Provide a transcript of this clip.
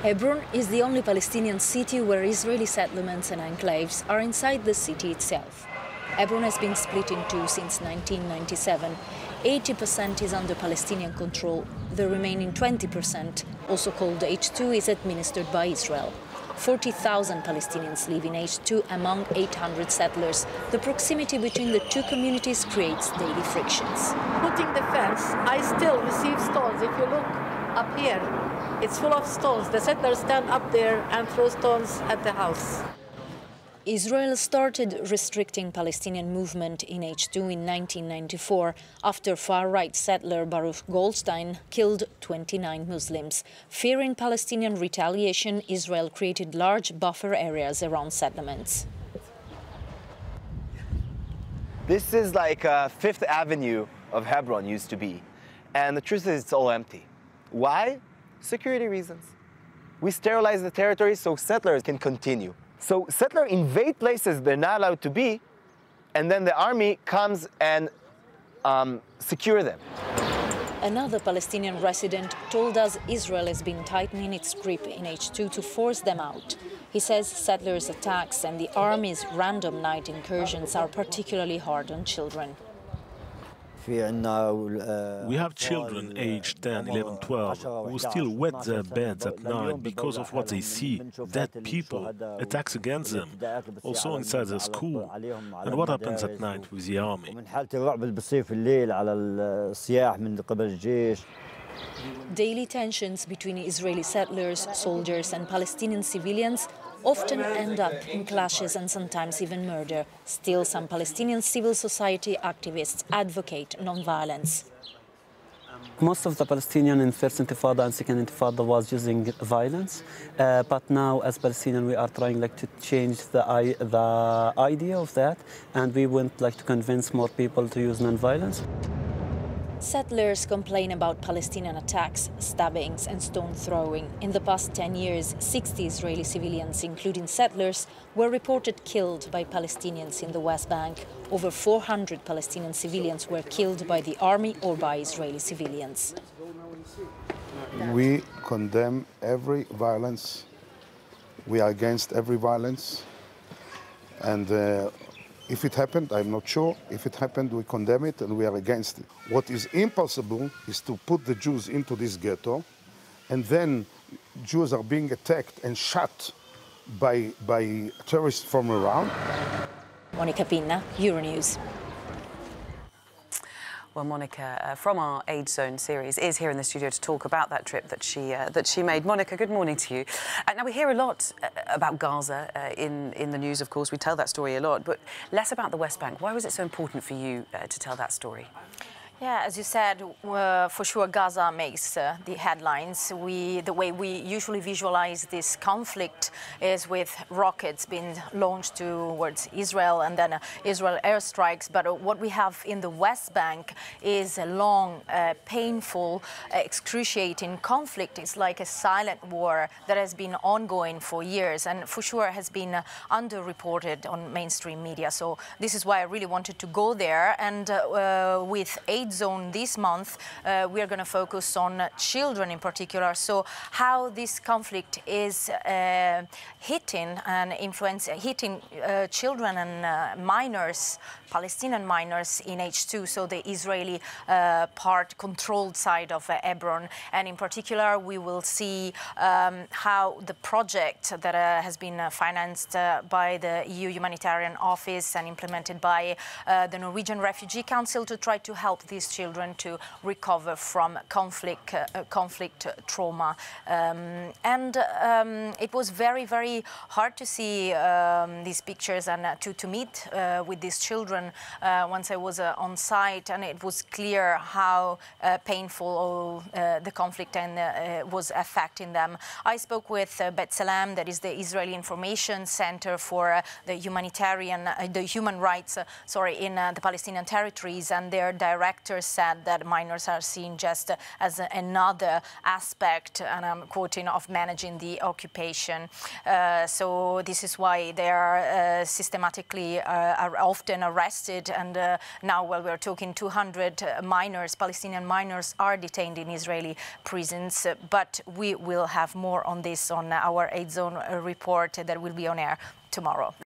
Hebron is the only Palestinian city where Israeli settlements and enclaves are inside the city itself. Hebron has been split in two since 1997. 80% is under Palestinian control. The remaining 20%, also called H2, is administered by Israel. 40,000 Palestinians live in H2 among 800 settlers. The proximity between the two communities creates daily frictions. Putting the fence, I still receive stones. If you look up here, it's full of stones. The settlers stand up there and throw stones at the house. Israel started restricting Palestinian movement in H2 in 1994 after far-right settler Baruch Goldstein killed 29 Muslims. Fearing Palestinian retaliation, Israel created large buffer areas around settlements. This is like Fifth Avenue of Hebron used to be. And the truth is it's all empty. Why? Security reasons. We sterilize the territory so settlers can continue. So settlers invade places they're not allowed to be, and then the army comes and secure them. Another Palestinian resident told us Israel has been tightening its grip in H2 to force them out. He says settlers' attacks and the army's random night incursions are particularly hard on children. We have children aged 10, 11, 12 who still wet their beds at night because of what they see, dead people, attacks against them, also inside the school. And what happens at night with the army? Daily tensions between Israeli settlers, soldiers and Palestinian civilians often end up in clashes and sometimes even murder. Still, some Palestinian civil society activists advocate non-violence. Most of the Palestinian in First Intifada and Second Intifada was using violence, but now as Palestinians we are trying to change the idea of that, and we want to convince more people to use non-violence. Settlers complain about Palestinian attacks, stabbings and stone throwing. In the past 10 years, 60 Israeli civilians, including settlers, were reported killed by Palestinians in the West Bank. Over 400 Palestinian civilians were killed by the army or by Israeli civilians. We condemn every violence. We are against every violence. And if it happened, I'm not sure. If it happened, we condemn it and we are against it. What is impossible is to put the Jews into this ghetto, and then Jews are being attacked and shot by terrorists from around. Monica Pinna, Euronews. Well, Monica, from our Aid Zone series, is here in the studio to talk about that trip that she made. Monica, good morning to you. Now, we hear a lot about Gaza in the news, of course. We tell that story a lot, but less about the West Bank. Why was it so important for you to tell that story? Yeah, as you said, for sure Gaza makes the headlines. The way we usually visualize this conflict is with rockets being launched towards Israel and then Israel airstrikes. But what we have in the West Bank is a long, painful, excruciating conflict. It's like a silent war that has been ongoing for years and for sure has been underreported on mainstream media. So this is why I really wanted to go there. And with Aid Zone this month, we are going to focus on children in particular. So how this conflict is hitting children and minors, Palestinian minors in H2, so the Israeli controlled side of Hebron. And in particular, we will see how the project that has been financed by the EU Humanitarian Office and implemented by the Norwegian Refugee Council to try to help these children to recover from conflict trauma. It was very, very hard to see these pictures and to meet with these children once I was on site, and it was clear how painful the conflict was affecting them. I spoke with Bet Salem, that is the Israeli Information Center for the human rights, in the Palestinian territories, and their director actors said that minors are seen just as another aspect, and I'm quoting, of managing the occupation. So this is why they are systematically are often arrested, and now while we're talking 200 minors, Palestinian minors, are detained in Israeli prisons. But we will have more on this on our 8 Zone report that will be on air tomorrow.